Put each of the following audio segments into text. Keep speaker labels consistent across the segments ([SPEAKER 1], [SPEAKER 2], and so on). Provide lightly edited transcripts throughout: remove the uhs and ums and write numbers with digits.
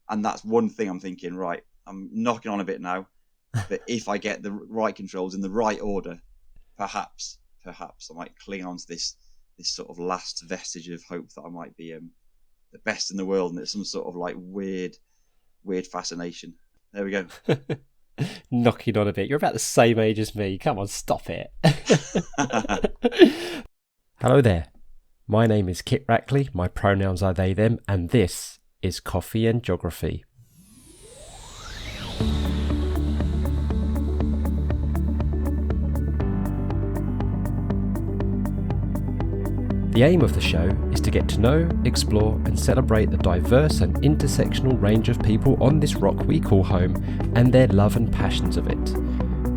[SPEAKER 1] And that's one thing I'm thinking, right, I'm knocking on a bit now, but if I get the right controls in the right order, perhaps I might cling on to this sort of last vestige of hope that I might be the best in the world, and it's some sort of like weird fascination. There we go.
[SPEAKER 2] Knocking on a bit. You're about the same age as me. Come on, stop it. Hello there. My name is Kit Rackley. My pronouns are they, them, and this is Coffee and Geography. The aim of the show is to get to know, explore and celebrate the diverse and intersectional range of people on this rock we call home and their love and passions of it.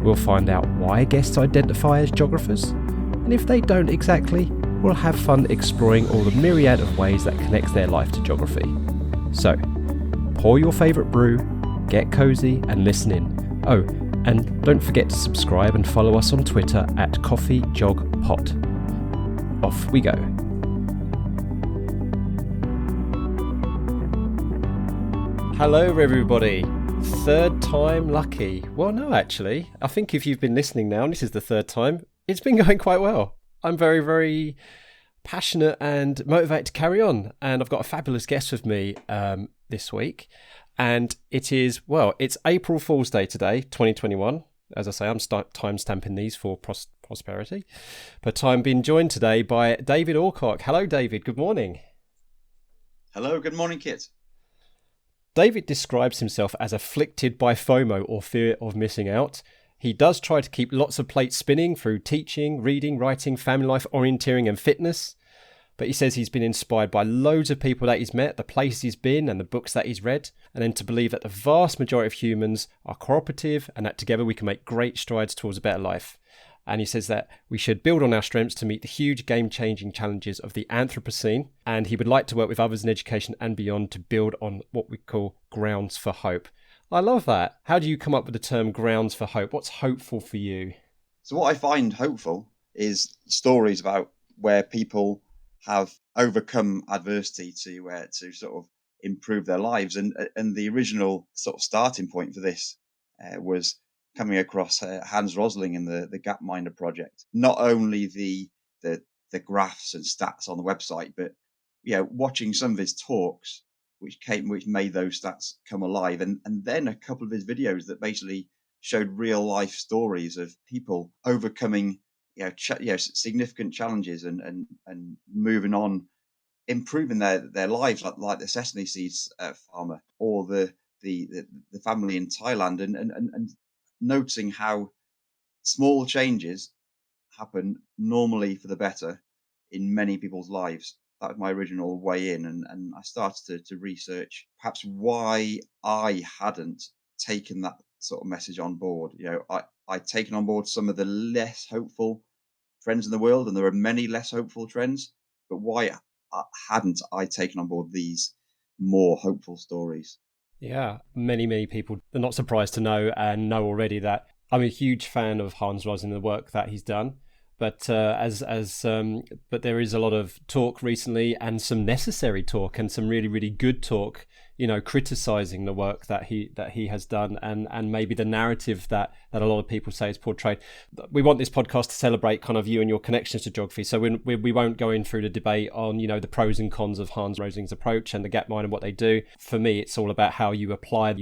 [SPEAKER 2] We'll find out why guests identify as geographers, and if they don't exactly, we'll have fun exploring all the myriad of ways that connects their life to geography. So, pour your favourite brew, get cosy and listen in. Oh, and don't forget to subscribe and follow us on Twitter at CoffeeJogPod. Off we go. Hello everybody. Third time lucky. Well, no, actually. I think if you've been listening now, and this is the third time, it's been going quite well. I'm very, very passionate and motivated to carry on. And I've got a fabulous guest with me this week. And it's April Fool's Day today, 2021. As I say, I'm time stamping these for prosperity. But I'm being joined today by David Alcock. Hello, David. Good morning.
[SPEAKER 1] Hello. Good morning, Kit.
[SPEAKER 2] David describes himself as afflicted by FOMO, or fear of missing out. He does try to keep lots of plates spinning through teaching, reading, writing, family life, orienteering and fitness. But he says he's been inspired by loads of people that he's met, the places he's been and the books that he's read, and then to believe that the vast majority of humans are cooperative and that together we can make great strides towards a better life. And he says that we should build on our strengths to meet the huge game-changing challenges of the Anthropocene, and he would like to work with others in education and beyond to build on what we call grounds for hope. I love that. How do you come up with the term grounds for hope? What's hopeful for you?
[SPEAKER 1] So what I find hopeful is stories about where people have overcome adversity to sort of improve their lives, and the original sort of starting point for this was coming across Hans Rosling in the Gapminder project. Not only the graphs and stats on the website, but watching some of his talks, which made those stats come alive, and then a couple of his videos that basically showed real life stories of people overcoming significant challenges and moving on, improving their lives, like the sesame seeds farmer or the family in Thailand, and noticing how small changes happen normally for the better in many people's lives. That was my original way in, and I started to research perhaps why I hadn't taken that sort of message on board. I'd taken on board some of the less hopeful trends in the world, and there are many less hopeful trends, but why hadn't I taken on board these more hopeful stories?
[SPEAKER 2] Yeah, many people are not surprised to know already that I'm a huge fan of Hans Rosling and the work that he's done. But but there is a lot of talk recently, and some necessary talk, and some really, really good talk, criticising the work that he has done, and maybe the narrative that a lot of people say is portrayed. We want this podcast to celebrate kind of you and your connections to geography, so we won't go in through the debate on the pros and cons of Hans Rosling's approach and the Gapminder and what they do. For me, it's all about how you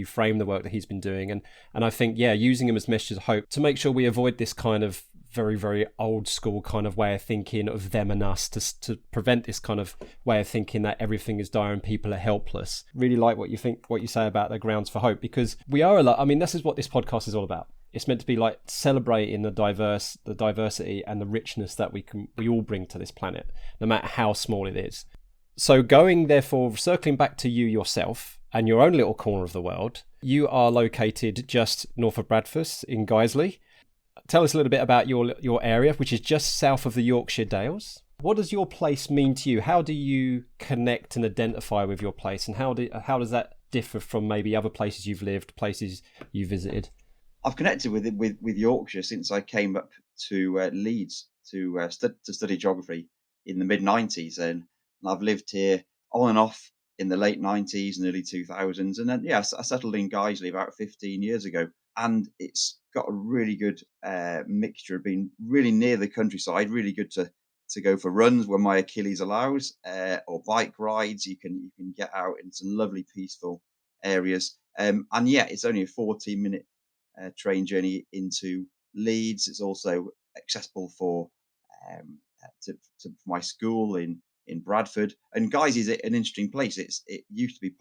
[SPEAKER 2] frame the work that he's been doing, and I think using him as messages of hope to make sure we avoid this kind of very, very old school kind of way of thinking of them and us, to prevent this kind of way of thinking that everything is dire and people are helpless. Really like what you say about the grounds for hope, because we are this is what this podcast is all about. It's meant to be like celebrating the diversity and the richness that we all bring to this planet, no matter how small it is. So circling back to you yourself and your own little corner of the world, you are located just north of Bradford in Guiseley. Tell us a little bit about your area, which is just south of the Yorkshire Dales. What does your place mean to you? How do you connect and identify with your place, and how does that differ from maybe other places you've lived, places you visited?
[SPEAKER 1] I've connected with Yorkshire since I came up to Leeds to study geography in the mid-90s, and I've lived here on and off in the late 90s and early 2000s. And then, I settled in Guiseley about 15 years ago. And it's got a really good mixture of being really near the countryside, really good to go for runs when my Achilles allows, or bike rides. You can get out in some lovely peaceful areas. And it's only a 14-minute train journey into Leeds. It's also accessible for to my school in Bradford. And Guiseley is an interesting place. It used to be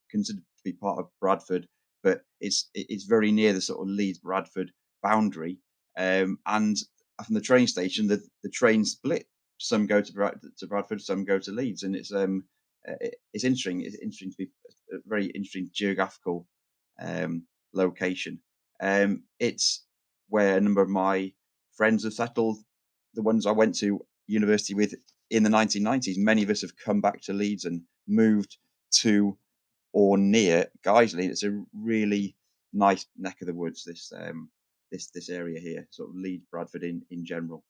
[SPEAKER 1] considered to be part of Bradford, but it's very near the sort of Leeds Bradford boundary. And from the train station, the trains split. Some go to Bradford, some go to Leeds, and it's interesting. It's interesting to be a very interesting geographical location. It's where a number of my friends have settled. The ones I went to university with in the 1990s, many of us have come back to Leeds and moved to or near Guiseley. It's a really nice neck of the woods. This area here, sort of Leeds, Bradford in general.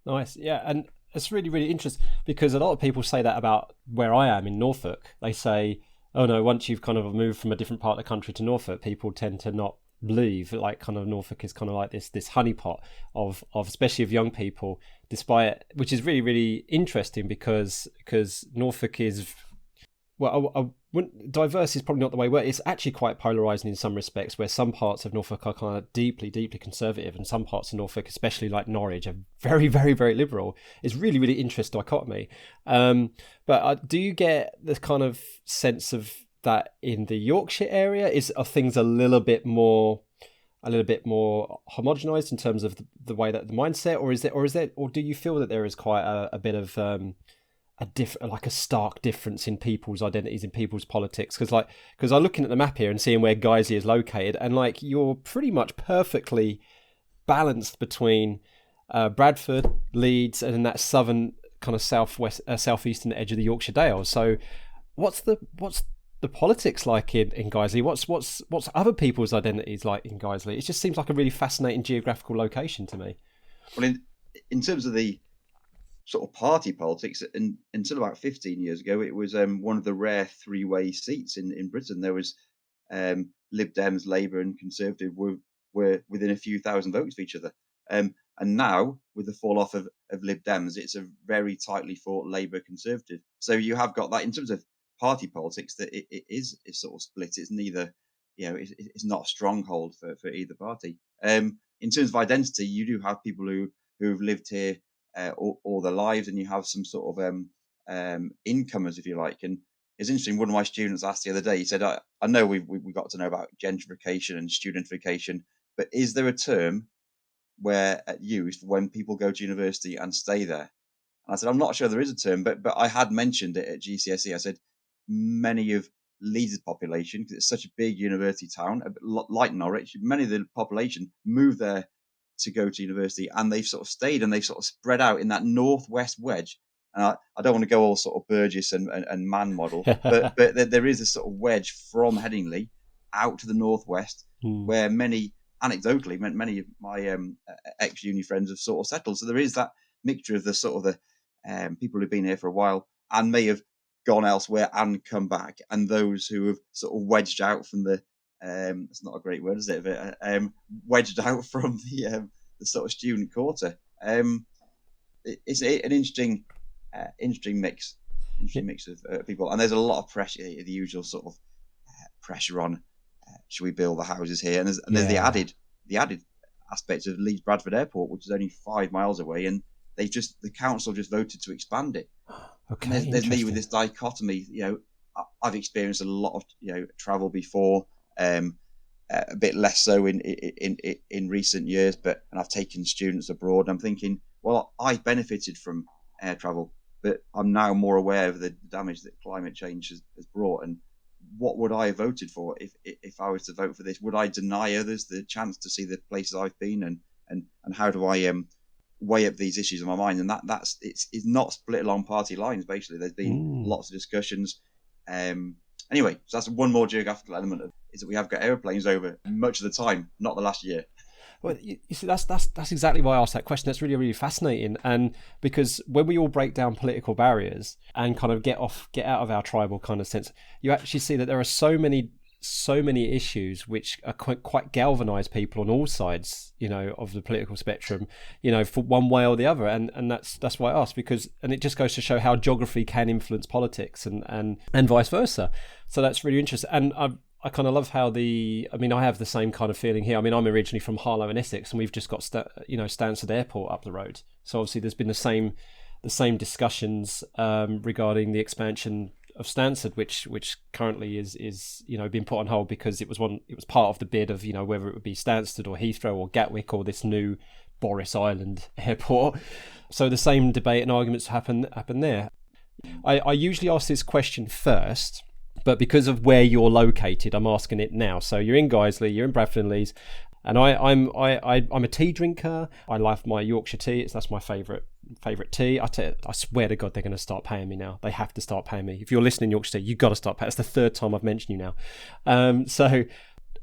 [SPEAKER 2] Nice, yeah, and it's really, really interesting because a lot of people say that about where I am in Norfolk. They say, "Oh no, once you've kind of moved from a different part of the country to Norfolk, people tend to not leave." Like, kind of Norfolk is kind of like this honeypot of especially of young people, despite, which is really, really interesting because Norfolk is, well, diverse is probably not the way. Well, it's actually quite polarizing in some respects, where some parts of Norfolk are kind of deeply, deeply conservative, and some parts of Norfolk, especially like Norwich, are very, very, very liberal. It's really, really interesting dichotomy. But do you get the kind of sense of that in the Yorkshire area? Are things a little bit more homogenized in terms of the way that the mindset, or do you feel that there is quite a bit of a stark difference in people's identities, in people's politics? Because I'm looking at the map here and seeing where Guiseley is located, and like, you're pretty much perfectly balanced between Bradford, Leeds, and in that southern kind of southeastern edge of the Yorkshire Dales. So what's the politics like in Guiseley? What's other people's identities like in Guiseley? It just seems like a really fascinating geographical location to me.
[SPEAKER 1] Well, in terms of the sort of party politics, until about 15 years ago, it was one of the rare three-way seats in Britain. There was Lib Dems, Labour, and Conservative were within a few thousand votes of each other. And now, with the fall off of Lib Dems, it's a very tightly fought Labour Conservative. So you have got that in terms of party politics, that it is sort of split. It's neither, it's not a stronghold for either party. In terms of identity, you do have people who've lived here all their lives, and you have some sort of incomers, if you like. And it's interesting, one of my students asked the other day, he said, I know we got to know about gentrification and studentification, but is there a term where used when people go to university and stay there? And I said, I'm not sure there is a term, but I had mentioned it at GCSE. I said, many of Leeds' population, because it's such a big university town, like Norwich, many of the population moved there to go to university, and they've sort of stayed, and they've sort of spread out in that northwest wedge. And I don't want to go all sort of Burgess and Man model, but there is a sort of wedge from Headingley out to the northwest, where anecdotally, many of my ex-uni friends have sort of settled. So there is that mixture of the sort of the people who've been here for a while and may have gone elsewhere and come back, and those who have sort of wedged out from the it's not a great word, is it? But wedged out from the sort of student quarter. It's an interesting mix of people, and there's a lot of pressure, the usual sort of pressure on should we build the houses here, and there's the added aspect of Leeds Bradford Airport, which is only 5 miles away, and the council just voted to expand it.
[SPEAKER 2] Okay,
[SPEAKER 1] and there's me with this dichotomy. I've experienced a lot of travel before. A bit less so in recent years, and I've taken students abroad. And I'm thinking, well, I benefited from air travel, but I'm now more aware of the damage that climate change has brought. And what would I have voted for if I was to vote for this? Would I deny others the chance to see the places I've been, and how do I weigh up these issues in my mind? And that's it's not split along party lines. Basically, there's been lots of discussions. Anyway, so that's one more geographical element is that we have got aeroplanes over much of the time, not the last year.
[SPEAKER 2] Well, you see, that's exactly why I asked that question. That's really, really fascinating. And because when we all break down political barriers and kind of get out of our tribal kind of sense, you actually see that there are so many issues which are quite galvanize people on all sides, of the political spectrum, for one way or the other. And that's why I asked, because, and it just goes to show how geography can influence politics and vice versa. So that's really interesting. And I kind of love how I have the same kind of feeling here. I mean, I'm originally from Harlow in Essex, and we've just got Stansted Airport up the road. So obviously there's been the same discussions regarding the expansion of Stansted, which currently is being put on hold because it was part of the bid of whether it would be Stansted or Heathrow or Gatwick or this new Boris Island airport. So the same debate and arguments happen there. I usually ask this question first, but because of where you're located, I'm asking it now. So you're in Guiseley, you're in Bradford and Lees, and I'm a tea drinker. I love my Yorkshire tea. That's my favourite tea. I swear to God, they're going to start paying me now. They have to start paying me. If you're listening Yorkshire tea, you've got to start paying. That's the third time I've mentioned you now. So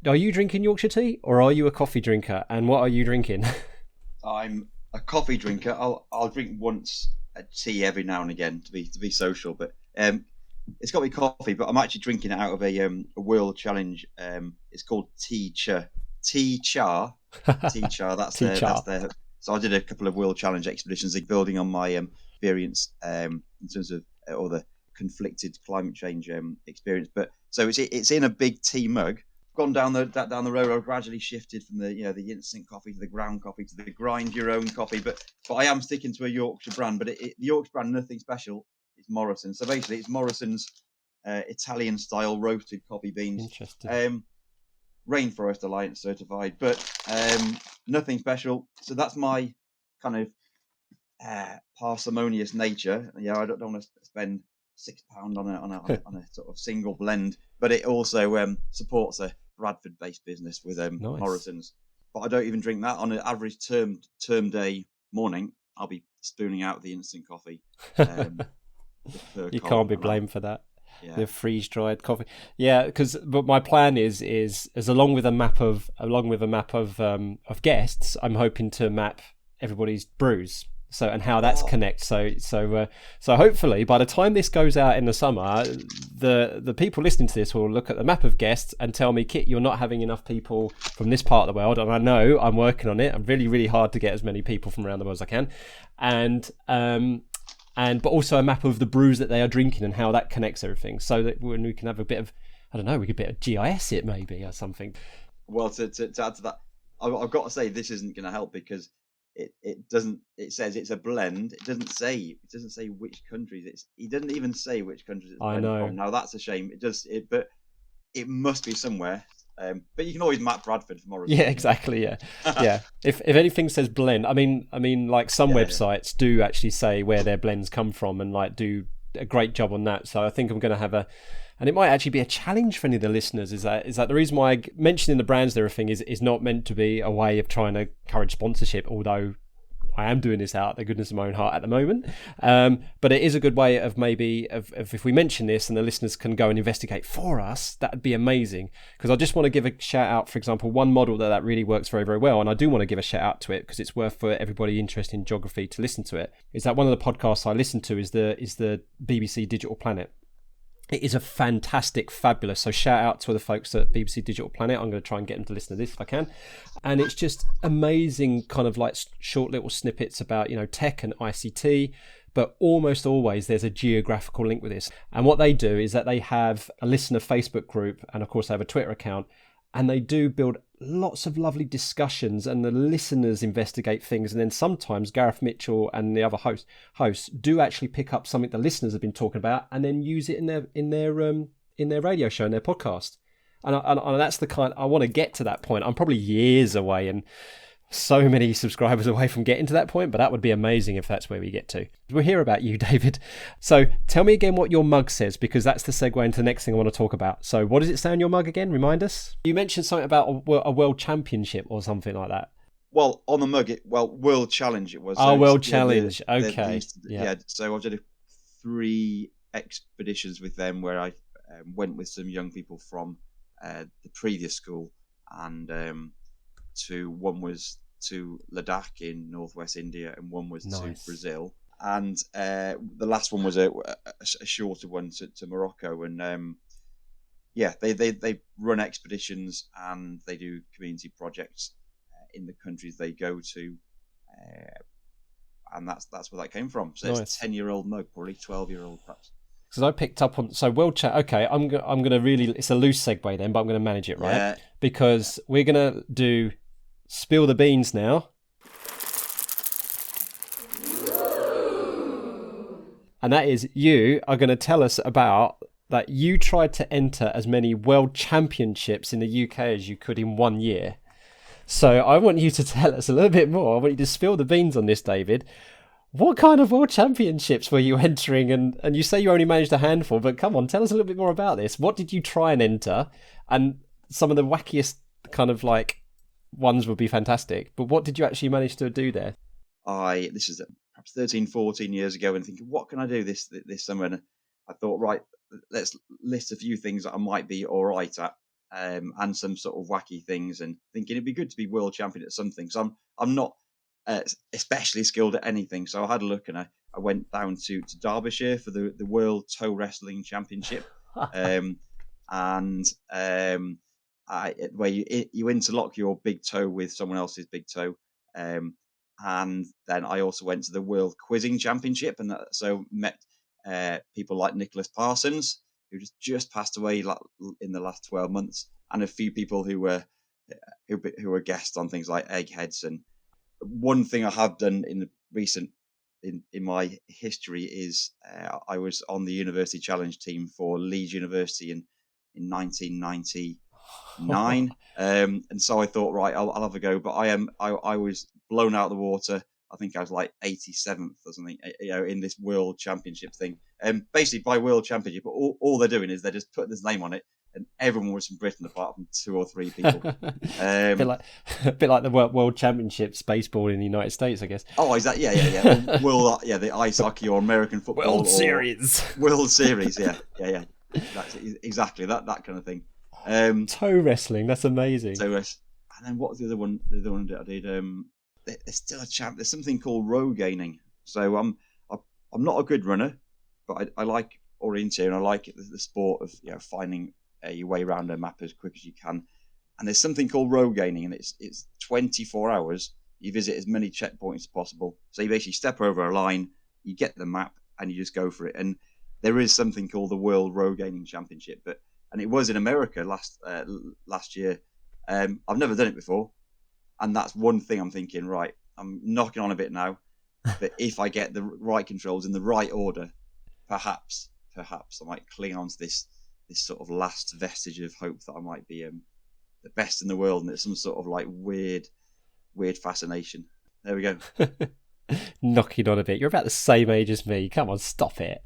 [SPEAKER 2] are you drinking Yorkshire tea, or are you a coffee drinker? And what are you drinking?
[SPEAKER 1] I'm a coffee drinker. I'll drink once a tea every now and again to be social, but it's got to be coffee. But I'm actually drinking it out of a world challenge. It's called Tea Cha. That's their. So I did a couple of world challenge expeditions, building on my experience in terms of all the conflicted climate change experience. But so it's in a big tea mug. Gone down the road. I've gradually shifted from the instant coffee to the ground coffee to the grind your own coffee. But I am sticking to a Yorkshire brand. But the Yorkshire brand, nothing special. It's Morrisons. So basically, it's Morrisons Italian-style roasted coffee beans.
[SPEAKER 2] Interesting.
[SPEAKER 1] Rainforest Alliance certified, but nothing special. So that's my kind of parsimonious nature. Yeah, I don't want to spend £6 on a sort of single blend, but it also supports a Bradford-based business with
[SPEAKER 2] Nice.
[SPEAKER 1] Morrisons. But I don't even drink that on an average term day morning. I'll be spooning out the instant coffee.
[SPEAKER 2] You can't be blamed for that.
[SPEAKER 1] Yeah.
[SPEAKER 2] The freeze dried coffee. Yeah, but my plan is along with a map of guests, I'm hoping to map everybody's brews. So and how that's connect. So hopefully by the time this goes out in the summer, the people listening to this will look at the map of guests and tell me, Kit, you're not having enough people from this part of the world. And I know I'm working on it. I'm really, really hard to get as many people from around the world as I can. But also a map of the brews that they are drinking and how that connects everything, so that when we can have a bit of, I don't know, we could bit of GIS it maybe or something.
[SPEAKER 1] Well, to add to that, I've got to say this isn't going to help because it doesn't. It says it's a blend. It doesn't say which countries. He doesn't even say which countries it's blended from. Now that's a shame. But it must be somewhere. But you can always map Bradford for Morrisons.
[SPEAKER 2] Yeah, exactly. Yeah, yeah. If anything says blend, I mean, like some websites do actually say where their blends come from and like do a great job on that. So I think I'm going to have and it might actually be a challenge for any of the listeners. Is that the reason why mentioning the brands and everything is not meant to be a way of trying to encourage sponsorship, although I am doing this out of the goodness of my own heart at the moment. But it is a good way of maybe if we mention this and the listeners can go and investigate for us, that'd be amazing. Because I just want to give a shout out, for example, one model that really works very, very well. And I do want to give a shout out to it because it's worth for everybody interested in geography to listen to it. Is that one of the podcasts I listen to is the BBC Digital Planet. It is a fantastic, fabulous. So shout out to the folks at BBC Digital Planet. I'm going to try and get them to listen to this if I can. And it's just amazing kind of like short little snippets about, tech and ICT, but almost always there's a geographical link with this. And what they do is that they have a listener Facebook group, and of course they have a Twitter account, and they do build lots of lovely discussions, and the listeners investigate things. And then sometimes Gareth Mitchell and the other hosts do actually pick up something the listeners have been talking about and then use it in their radio show and their podcast. And that's the kind I want to get to that point. I'm probably years away and so many subscribers away from getting to that point, but that would be amazing if that's where we get to. We'll hear about you, David. So tell me again what your mug says, because that's the segue into the next thing I want to talk about. So what does it say on your mug again? Remind us. You mentioned something about a world championship or something like that.
[SPEAKER 1] Well, on the mug, World Challenge it was.
[SPEAKER 2] So World Challenge. Okay.
[SPEAKER 1] Yeah. So I did 3 expeditions with them where I went with some young people from the previous school and one was to Ladakh in northwest India, and one was to Brazil. And the last one was a shorter one to Morocco. And they run expeditions and they do community projects in the countries they go to, and that's where that came from. So it's a 10-year-old mug, probably 12-year-old perhaps. Because
[SPEAKER 2] I picked up on Okay, I'm gonna really. It's a loose segue then, but I'm gonna manage it right, because we're gonna do spill the beans now. And that is, you are going to tell us about that you tried to enter as many world championships in the UK as you could in 1 year. So I want you to tell us a little bit more. I want you to spill the beans on this, David. What kind of world championships were you entering? And you say you only managed a handful, but come on, tell us a little bit more about this. What did you try and enter? And some of the wackiest kind of like ones would be fantastic. But what did you actually manage to do there?
[SPEAKER 1] This is perhaps 13, 14 years ago, and thinking, what can I do this summer? And I thought, right, let's list a few things that I might be all right at, and some sort of wacky things, and thinking it'd be good to be world champion at something. So I'm not especially skilled at anything. So I had a look, and I went down to Derbyshire for the World Toe Wrestling Championship, where you interlock your big toe with someone else's big toe. And then I also went to the World Quizzing Championship, and so met people like Nicholas Parsons, who just passed away in the last 12 months, and a few people who were guests on things like Eggheads. And one thing I have done in my history is I was on the University Challenge team for Leeds University in 1999, and so I thought, right, I'll have a go. But I was blown out of the water. I think I was like 87th or something, in this world championship thing. Basically, by world championship, all they're doing is they're just putting this name on it, and everyone was from Britain apart from 2 or 3 people.
[SPEAKER 2] A bit like the World Championships baseball in the United States, I guess.
[SPEAKER 1] Oh, is that? Yeah. World, the ice hockey or American football.
[SPEAKER 2] World Series.
[SPEAKER 1] World Series, yeah. That's exactly that kind of thing.
[SPEAKER 2] Toe wrestling, that's amazing.
[SPEAKER 1] And then what was the other one? The other one that I did. There's still a champ. There's something called row gaining. So I'm not a good runner, but I like orienteering. I like the sport of finding your way around a map as quick as you can. And there's something called row gaining, and it's 24 hours. You visit as many checkpoints as possible. So you basically step over a line, you get the map, and you just go for it. And there is something called the World Row Gaining Championship, and it was in America last year. I've never done it before, and that's one thing I'm thinking. Right, I'm knocking on a bit now, but if I get the right controls in the right order, perhaps I might cling on to this sort of last vestige of hope that I might be the best in the world, and it's some sort of like weird fascination. There we go.
[SPEAKER 2] Knocking on a bit. You're about the same age as me. Come on, stop it.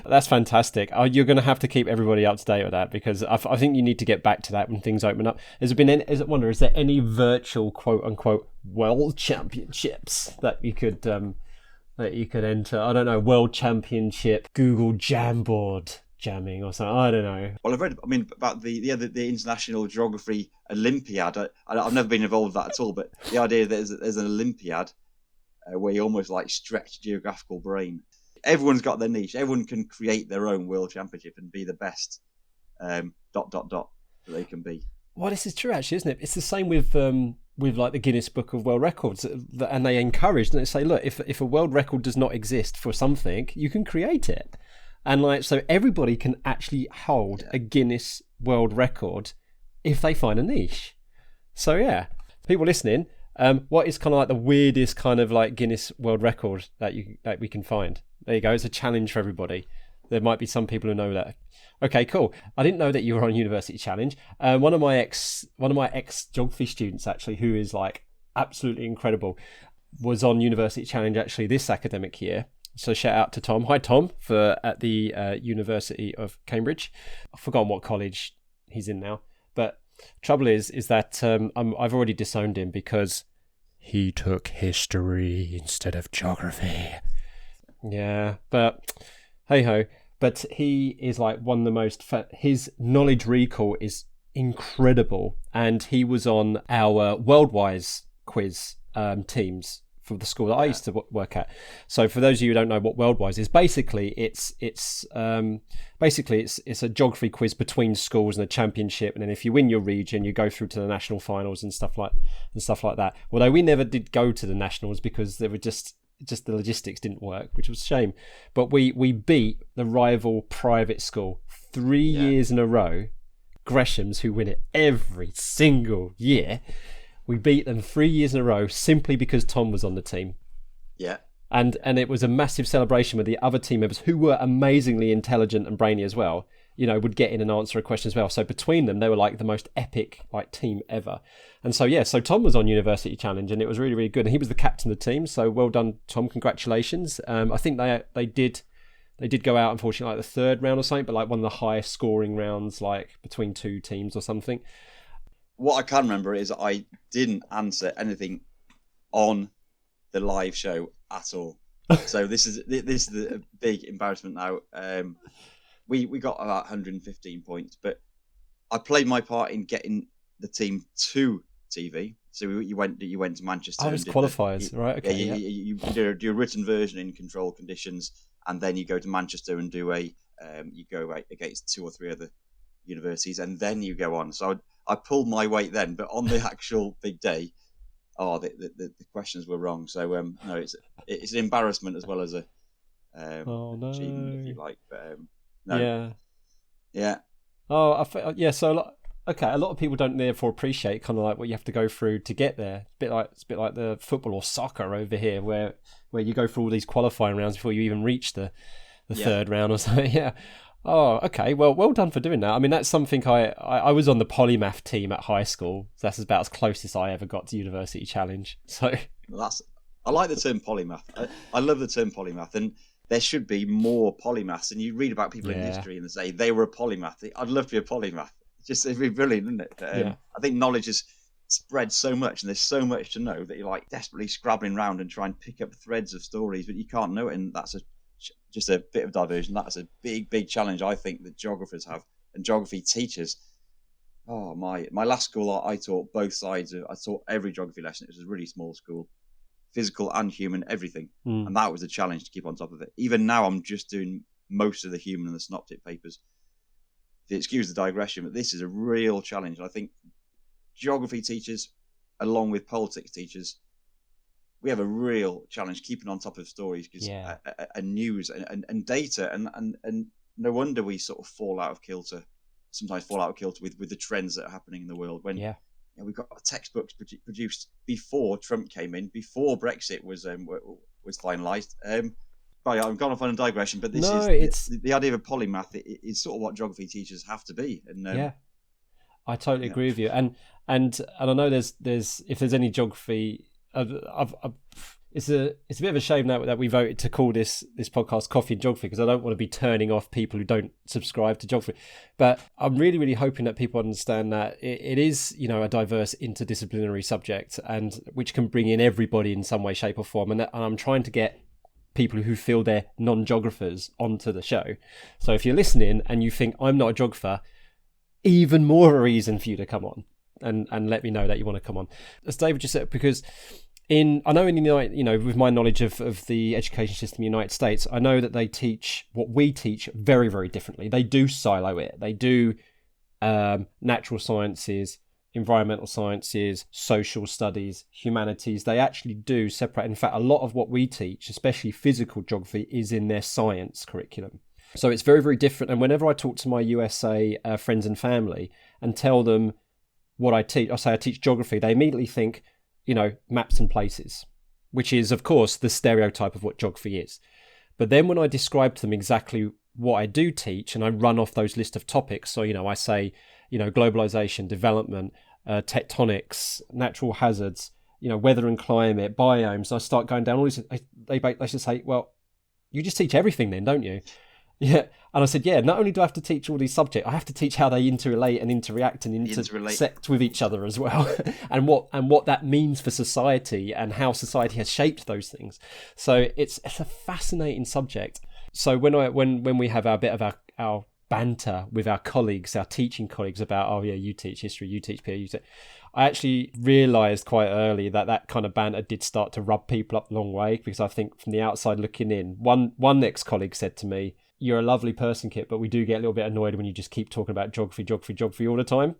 [SPEAKER 2] That's fantastic. You're going to have to keep everybody up to date with that, because I think you need to get back to that when things open up. Is there any virtual quote unquote world championships that you could enter? I don't know, world championship Google Jamboard jamming or something. I don't know.
[SPEAKER 1] Well, I've read about the International Geography Olympiad. I've never been involved with that at all, but the idea that there's an Olympiad where you almost like stretch geographical brain. Everyone's got their niche. Everyone can create their own world championship and be the best that they can be.
[SPEAKER 2] Well, this is true, actually, isn't it? It's the same with like the Guinness Book of World Records, and they encourage, and they say, look, if a world record does not exist for something, you can create it. And so everybody can actually hold a Guinness World Record if they find a niche. So yeah, people listening, what is kind of like the weirdest kind of like Guinness World Record that we can find? There you go. It's a challenge for everybody. There might be some people who know that. Okay, cool. I didn't know that you were on University Challenge. One of my ex geography students, actually, who is like absolutely incredible, was on University Challenge actually this academic year. So shout out to Tom. Hi, Tom, at the University of Cambridge. I've forgotten what college he's in now. But trouble is that I've already disowned him because he took history instead of geography. Yeah, but hey ho. But he is like one of the most. His knowledge recall is incredible. And he was on our Worldwise quiz teams for the school that I used to work at. So for those of you who don't know what Worldwise is, basically it's a geography quiz between schools and a championship, and then if you win your region, you go through to the national finals and stuff like that. Although we never did go to the nationals because they were just the logistics didn't work, which was a shame. But we beat the rival private school 3 years in a row, Gresham's, who win it every single year. We beat them 3 years in a row simply because Tom was on the team.
[SPEAKER 1] Yeah.
[SPEAKER 2] And it was a massive celebration with the other team members, who were amazingly intelligent and brainy as well, would get in and answer a question as well. So between them, they were like the most epic team ever. And so, so Tom was on University Challenge, and it was really, really good. And he was the captain of the team. So well done, Tom. Congratulations. I think they did go out, unfortunately, the third round or something, but one of the highest scoring rounds, between two teams or something.
[SPEAKER 1] What I can remember is I didn't answer anything on the live show at all. So this is a big embarrassment now. We got about 115 points, but I played my part in getting the team to TV. So you went to Manchester.
[SPEAKER 2] I was qualifiers, right? Okay.
[SPEAKER 1] Yeah, you do a written version in controlled conditions, and then you go to Manchester and do you go against 2 or 3 other universities, and then you go on. So I pulled my weight then, but on the actual big day, the questions were wrong. So no, it's an embarrassment as well as a achievement, if you like. But no, yeah.
[SPEAKER 2] Oh, So a lot of people don't therefore appreciate kind of what you have to go through to get there. It's a bit like the football or soccer over here, where you go through all these qualifying rounds before you even reach the third round or something. Yeah. Oh, okay. Well done for doing that. I mean, that's something I was on the polymath team at high school. So that's about as close as I ever got to University Challenge. So
[SPEAKER 1] I like the term polymath. I love the term polymath, and there should be more polymaths. And you read about people in history and they say they were a polymath. I'd love to be a polymath. It'd be brilliant, wouldn't it? I think knowledge is spread so much, and there's so much to know that you're desperately scrabbling around and trying to pick up threads of stories, but you can't know it, and that's just a bit of diversion. That's a big challenge I think that geographers have, and geography teachers. Oh, my last school, I taught both sides. I taught every geography lesson. It was a really small school, physical and human, everything. And that was a challenge to keep on top of it. Even now, I'm just doing most of the human and the synoptic papers. Excuse the digression, but this is a real challenge. I think geography teachers, along with politics teachers, we have a real challenge keeping on top of stories, because and news and data, and no wonder we sort of sometimes fall out of kilter with the trends that are happening in the world. When we've got textbooks produced before Trump came in, before Brexit was finalised. I've gone off on a digression, but the idea of a polymath is sort of what geography teachers have to be. And
[SPEAKER 2] I totally agree with you. And I know there's if there's any geography. It's a bit of a shame that we voted to call this podcast Coffee and Geography, because I don't want to be turning off people who don't subscribe to geography. But I'm really, really hoping that people understand that it is, a diverse interdisciplinary subject, and which can bring in everybody in some way, shape or form. And I'm trying to get people who feel they're non-geographers onto the show. So if you're listening and you think I'm not a geographer, even more a reason for you to come on and let me know that you want to come on. As David just said, because with my knowledge of the education system in the United States, I know that they teach what we teach very, very differently. They do silo it. They do natural sciences, environmental sciences, social studies, humanities. They actually do separate. In fact, a lot of what we teach, especially physical geography, is in their science curriculum. So it's very, very different. And whenever I talk to my USA friends and family and tell them what I teach, I say I teach geography, they immediately think, maps and places, which is, of course, the stereotype of what geography is. But then when I describe to them exactly what I do teach, and I run off those list of topics, so, I say, globalization, development, tectonics, natural hazards, weather and climate, biomes, I start going down all these, they just say, well, you just teach everything then, don't you? Yeah. And I said, not only do I have to teach all these subjects, I have to teach how they interrelate and interact and intersect with each other as well, and what that means for society and how society has shaped those things. So it's a fascinating subject. So when we have our bit of our banter with our colleagues, our teaching colleagues, about, oh yeah, you teach history, you teach PE, I actually realised quite early that kind of banter did start to rub people up the long way, because I think from the outside looking in, one ex-colleague said to me, "You're a lovely person, Kit, but we do get a little bit annoyed when you just keep talking about geography all the time."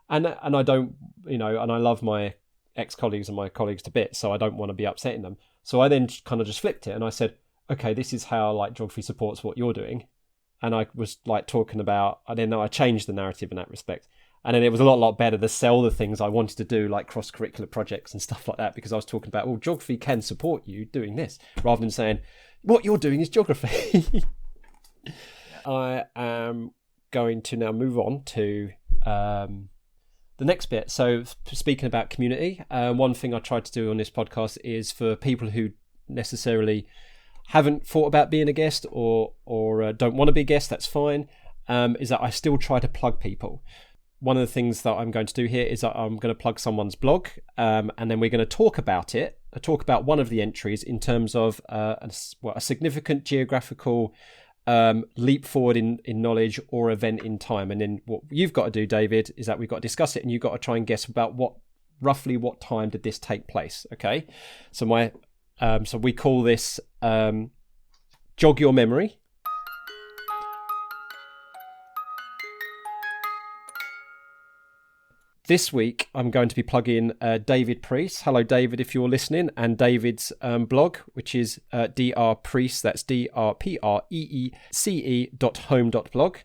[SPEAKER 2] And I don't, and I love my ex-colleagues and my colleagues to bits, so I don't want to be upsetting them. So I then kind of just flipped it and I said, okay, this is how like geography supports what you're doing. And I was like talking about, I changed the narrative in that respect. And then it was a lot better to sell the things I wanted to do, like cross-curricular projects and stuff like that, because I was talking about, well, geography can support you doing this, rather than saying, what you're doing is geography. I am going to now move on to the next bit. So speaking about community, one thing I tried to do on this podcast is for people who necessarily haven't thought about being a guest or don't want to be a guest, that's fine, is that I still try to plug people. One of the things that I'm going to do here is that I'm going to plug someone's blog, and then we're going to talk about it, talk about one of the entries in terms of a significant geographical leap forward in knowledge or event in time. And then what you've got to do, David, is that we've got to discuss it, and you've got to try and guess about roughly what time did this take place. Okay, so so we call this jog your memory. This week, I'm going to be plugging David Priest. Hello, David, if you're listening, and David's blog, which is drpriest, that's drpreece.home.blog.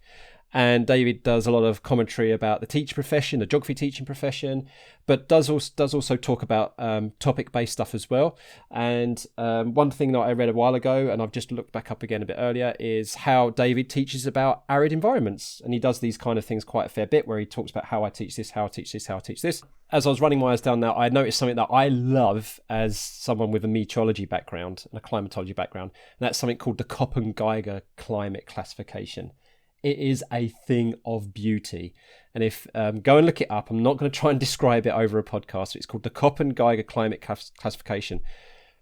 [SPEAKER 2] And David does a lot of commentary about the teacher profession, the geography teaching profession, but does also talk about topic-based stuff as well. And one thing that I read a while ago, and I've just looked back up again a bit earlier, is how David teaches about arid environments. And he does these kind of things quite a fair bit, where he talks about how I teach this, how I teach this, how I teach this. As I was running my eyes down now, I noticed something that I love as someone with a meteorology background and a climatology background, and that's something called the Köppen-Geiger climate classification. It is a thing of beauty. And if go and look it up, I'm not going to try and describe it over a podcast. It's called the Köppen-Geiger climate classification.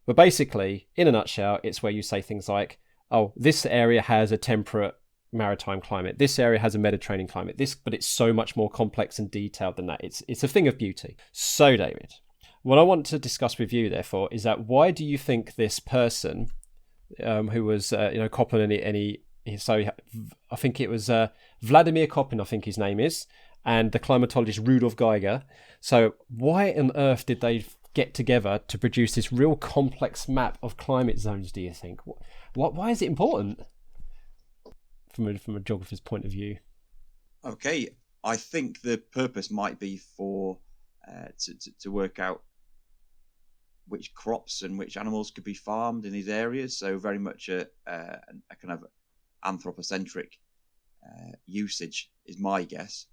[SPEAKER 2] But basically, in a nutshell, it's where you say things like, oh, this area has a temperate maritime climate. This area has a Mediterranean climate. But it's so much more complex and detailed than that. It's a thing of beauty. So, David, what I want to discuss with you, therefore, is that why do you think this person who was, Köppen, so I think it was Vladimir Köppen, I think his name is, and the climatologist Rudolf Geiger. So why on earth did they get together to produce this real complex map of climate zones, do you think? Why is it important from a geographer's point of view?
[SPEAKER 1] Okay, I think the purpose might be for to work out which crops and which animals could be farmed in these areas. So very much a kind of anthropocentric usage is my guess.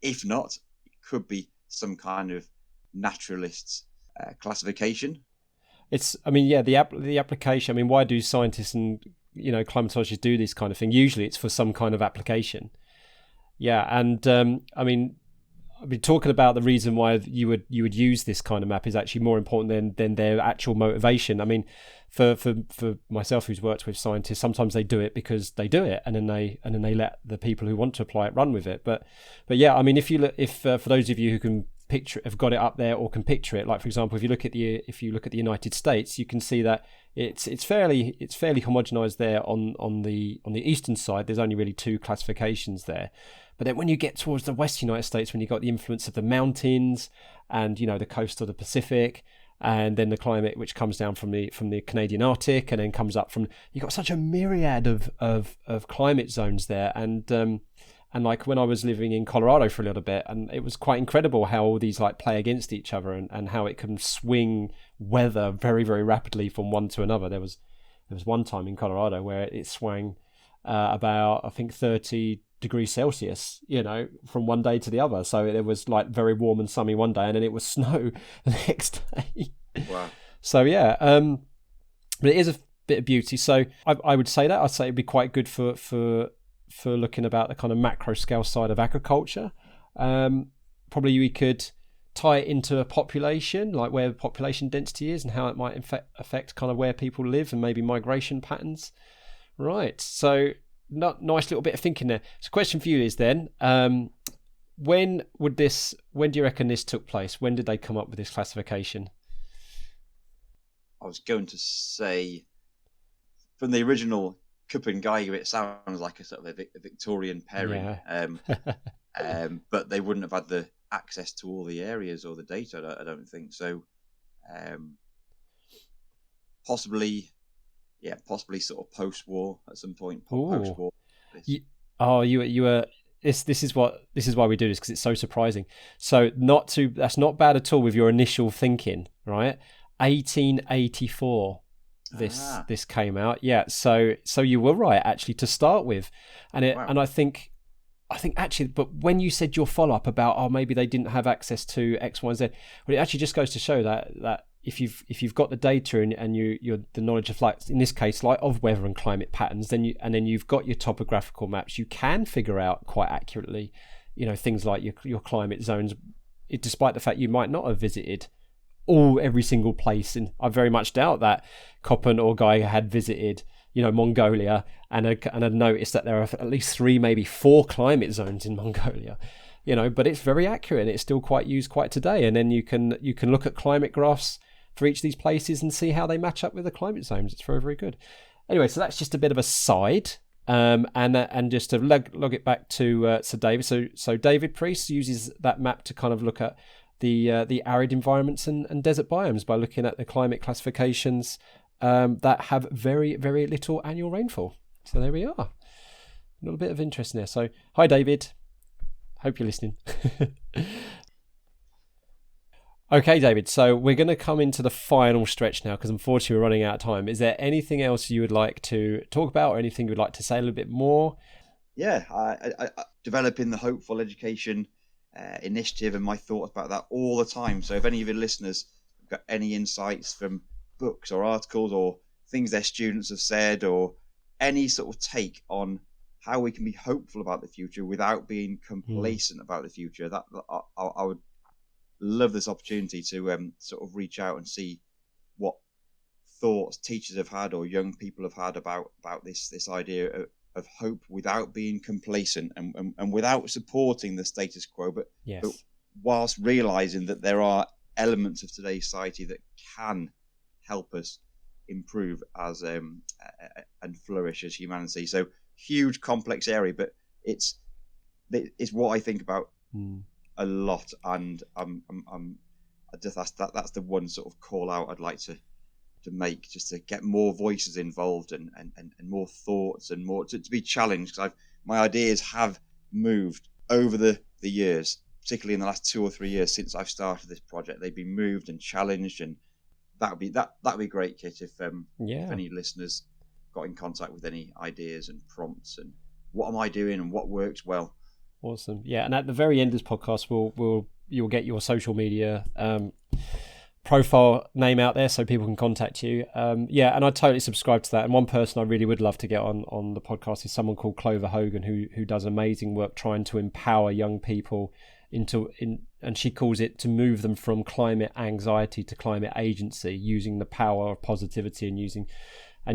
[SPEAKER 1] If not, it could be some kind of naturalist's classification.
[SPEAKER 2] The application. I mean, why do scientists and climatologists do this kind of thing? Usually, it's for some kind of application. Yeah, and I've been talking about the reason why you would use this kind of map is actually more important than their actual motivation. I mean, for myself, who's worked with scientists, sometimes they do it because they do it, and then they let the people who want to apply it run with it. But yeah, I mean, if for those of you who can picture it, have got it up there or can picture it, like for example, if you look at the United States, you can see that it's fairly homogenized there on the eastern side. There's only really two classifications there. But then when you get towards the West United States, when you've got the influence of the mountains and, the coast of the Pacific, and then the climate which comes down from the Canadian Arctic and then comes up from, you've got such a myriad of climate zones there. And like when I was living in Colorado for a little bit, and it was quite incredible how all these like play against each other and how it can swing weather very, very rapidly from one to another. There was one time in Colorado where it swung about, I think, 30 degrees Celsius, from one day to the other. So it was like very warm and sunny one day, and then it was snow the next day.
[SPEAKER 1] Wow.
[SPEAKER 2] So yeah, but it is a bit of beauty. So I would say that I'd say it'd be quite good for looking about the kind of macro scale side of agriculture. Probably we could tie it into a population, like where population density is and how it might affect kind of where people live and maybe migration patterns. Right. So nice little bit of thinking there. So question for you is then, when do you reckon this took place? When did they come up with this classification?
[SPEAKER 1] I was going to say, from the original Cup and Geiger, it sounds like a sort of a Victorian pairing. Yeah. But they wouldn't have had the access to all the areas or the data, I don't think. So possibly sort of post-war at some point. Post-war.
[SPEAKER 2] You were. This is why we do this, because it's so surprising. So that's not bad at all with your initial thinking, right? 1884. This came out. Yeah. So you were right actually to start with, and I think actually, but when you said your follow-up about maybe they didn't have access to X, Y, and Z, well, it actually just goes to show that if you've got the data and you're the knowledge of, like in this case, like of weather and climate patterns, then you've got your topographical maps, you can figure out quite accurately, things like your climate zones, despite the fact you might not have visited every single place. And I very much doubt that Coppen or Geiger had visited Mongolia and had noticed that there are at least 3, maybe 4 climate zones in Mongolia, but it's very accurate and it's still quite used quite today. And then you can look at climate graphs for each of these places and see how they match up with the climate zones. It's very, very good. Anyway, so that's just a bit of a side, and just to log it back to David. So David Priest uses that map to kind of look at the arid environments and desert biomes by looking at the climate classifications that have very, very little annual rainfall. So there we are. A little bit of interest in there. So hi, David. Hope you're listening. Okay, David. So we're going to come into the final stretch now, because unfortunately we're running out of time. Is there anything else you would like to talk about, or anything you'd like to say a little bit more?
[SPEAKER 1] Yeah, I developing the Hopeful Education initiative and my thoughts about that all the time. So if any of your listeners have got any insights from books or articles or things their students have said, or any sort of take on how we can be hopeful about the future without being complacent about the future, that I would love this opportunity to sort of reach out and see what thoughts teachers have had or young people have had about this idea of hope without being complacent and without supporting the status quo, but whilst realizing that there are elements of today's society that can help us improve as and flourish as humanity. So huge, complex area, but it's what I think about a lot, and that's the one sort of call out I'd like to make, just to get more voices involved and more thoughts and more to be challenged, because my ideas have moved over the years, particularly in the last 2 or 3 years since I've started this project. They've been moved and challenged, and that'd be great, Kit, if any listeners got in contact with any ideas and prompts and what am I doing and what works well.
[SPEAKER 2] Awesome. Yeah, and at the very end of this podcast, you'll get your social media profile name out there so people can contact you. And I totally subscribe to that. And one person I really would love to get on the podcast is someone called Clover Hogan, who does amazing work trying to empower young people and she calls it to move them from climate anxiety to climate agency, using the power of positivity and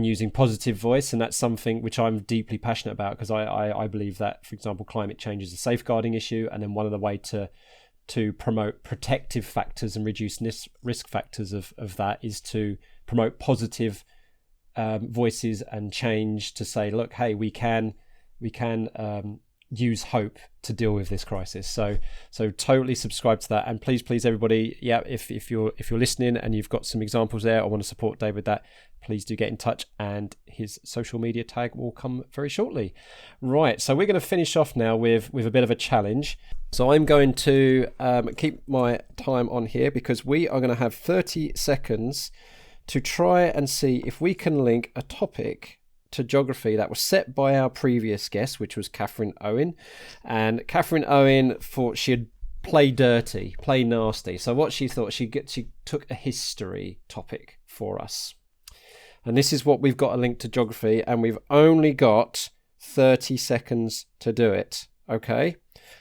[SPEAKER 2] using positive voice. And that's something which I'm deeply passionate about, because I believe that, for example, climate change is a safeguarding issue, and then one of the way to promote protective factors and reduce risk factors of that is to promote positive voices and change, to say, look, hey, we can use hope to deal with this crisis. So totally subscribe to that. And please everybody, if you're listening and you've got some examples there or want to support Dave with that, please do get in touch, and his social media tag will come very shortly. Right, so we're going to finish off now with a bit of a challenge. So I'm going to keep my time on here, because we are going to have 30 seconds to try and see if we can link a topic to geography that was set by our previous guest, which was Catherine Owen. And Catherine Owen thought she'd play dirty, play nasty. So what she thought, she took a history topic for us. And this is what we've got, a link to geography, and we've only got 30 seconds to do it. Okay?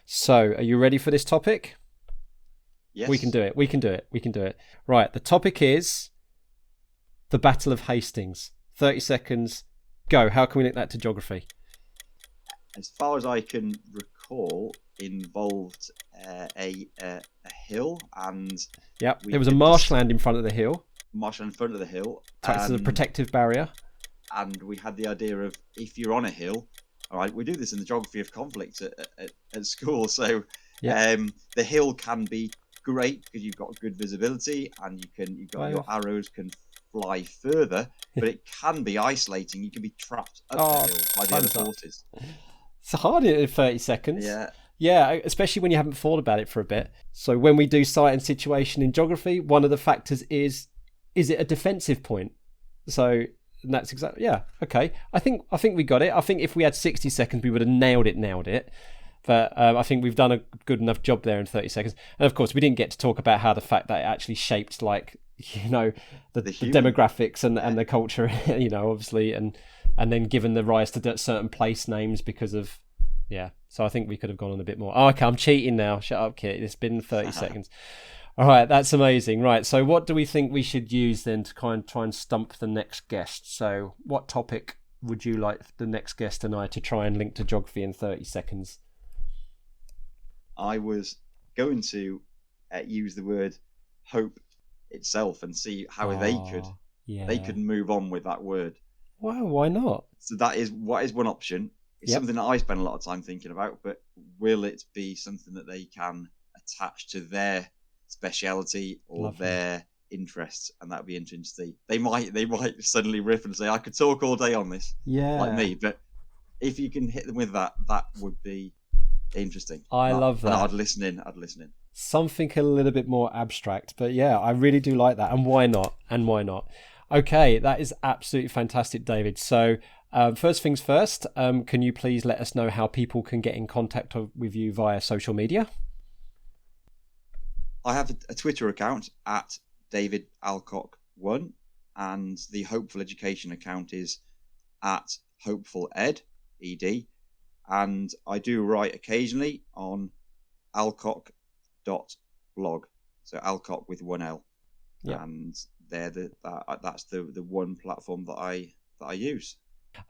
[SPEAKER 2] So are you ready for this topic?
[SPEAKER 1] Yes.
[SPEAKER 2] We can do it. Right, the topic is the Battle of Hastings. 30 seconds. Go. How can we link that to geography?
[SPEAKER 1] as far as I can recall, involved a hill, and
[SPEAKER 2] Yep, there was a marshland in front of the hill.
[SPEAKER 1] Marshland in front of the hill.
[SPEAKER 2] As a protective barrier.
[SPEAKER 1] And we had the idea of, if you're on a hill, all right, we do this in the geography of conflict at school. So the hill can be great because you've got good visibility and your arrows can fly further, but it can be isolating. You can be trapped up the hill by the other forces.
[SPEAKER 2] It's hard in 30 seconds.
[SPEAKER 1] Yeah,
[SPEAKER 2] especially when you haven't thought about it for a bit. So when we do site and situation in geography, one of the factors is it a defensive point? So that's exactly, okay. I think we got it. I think if we had 60 seconds, we would have nailed it. But I think we've done a good enough job there in 30 seconds. And of course, we didn't get to talk about how the fact that it actually shaped, like, the demographics and the culture, obviously, and then given the rise to certain place names because of, So I think we could have gone on a bit more. Oh, okay, I'm cheating now. Shut up, Kit. It's been 30 seconds. All right, that's amazing. Right, so what do we think we should use then to kind of try and stump the next guest? So what topic would you like the next guest and I to try and link to geography in 30 seconds?
[SPEAKER 1] I was going to use the word hope itself and see how they could move on with that word.
[SPEAKER 2] Wow, why not?
[SPEAKER 1] So that is one option. It's something that I spend a lot of time thinking about, but will it be something that they can attach to their speciality or their interests? And that would be interesting to see. They might suddenly riff and say, I could talk all day on this, like me. But if you can hit them with that would be interesting.
[SPEAKER 2] I love that.
[SPEAKER 1] I'd listen in.
[SPEAKER 2] Something a little bit more abstract, but I really do like that. And why not? Okay, that is absolutely fantastic, David. So first things first, can you please let us know how people can get in contact with you via social media?
[SPEAKER 1] I have a Twitter account at David Alcock 1, and the Hopeful Education account is at Hopeful Ed, ED, and I do write occasionally on alcock.blog, so Alcock with one L, and that's the one platform that I use.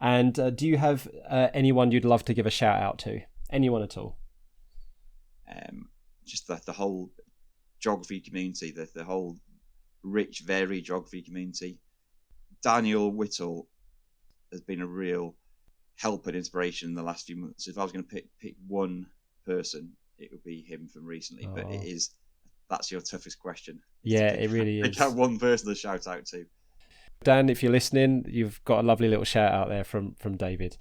[SPEAKER 2] And do you have anyone you'd love to give a shout out to? Anyone at all?
[SPEAKER 1] Just the whole geography community, the whole rich, varied geography community. Daniel Whittle has been a real help and inspiration in the last few months. If I was going to pick one person, it would be him from recently. But that's your toughest question.
[SPEAKER 2] It really is.
[SPEAKER 1] Pick out one person to shout out to.
[SPEAKER 2] Dan, if you're listening, you've got a lovely little shout out there from David.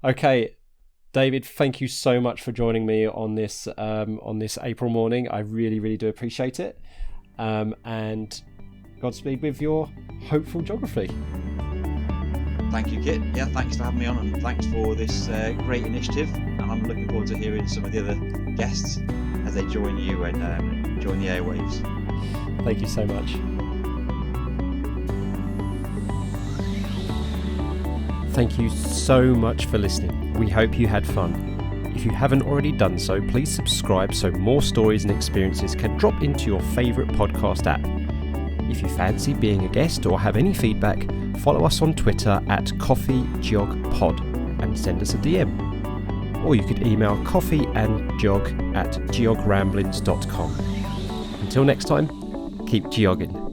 [SPEAKER 2] Okay, David, thank you so much for joining me on this April morning. I really, really do appreciate it. And Godspeed with your hopeful geography.
[SPEAKER 1] Thank you, Kit. Yeah, thanks for having me on, and thanks for this great initiative. And I'm looking forward to hearing some of the other guests as they join you and join the airwaves.
[SPEAKER 2] Thank you so much. Thank you so much for listening. We hope you had fun. If you haven't already done so, please subscribe so more stories and experiences can drop into your favourite podcast app. If you fancy being a guest or have any feedback, follow us on Twitter at coffeegeogpod and send us a DM. Or you could email coffeeandgeog@geogramblings.com. Until next time, keep geogging.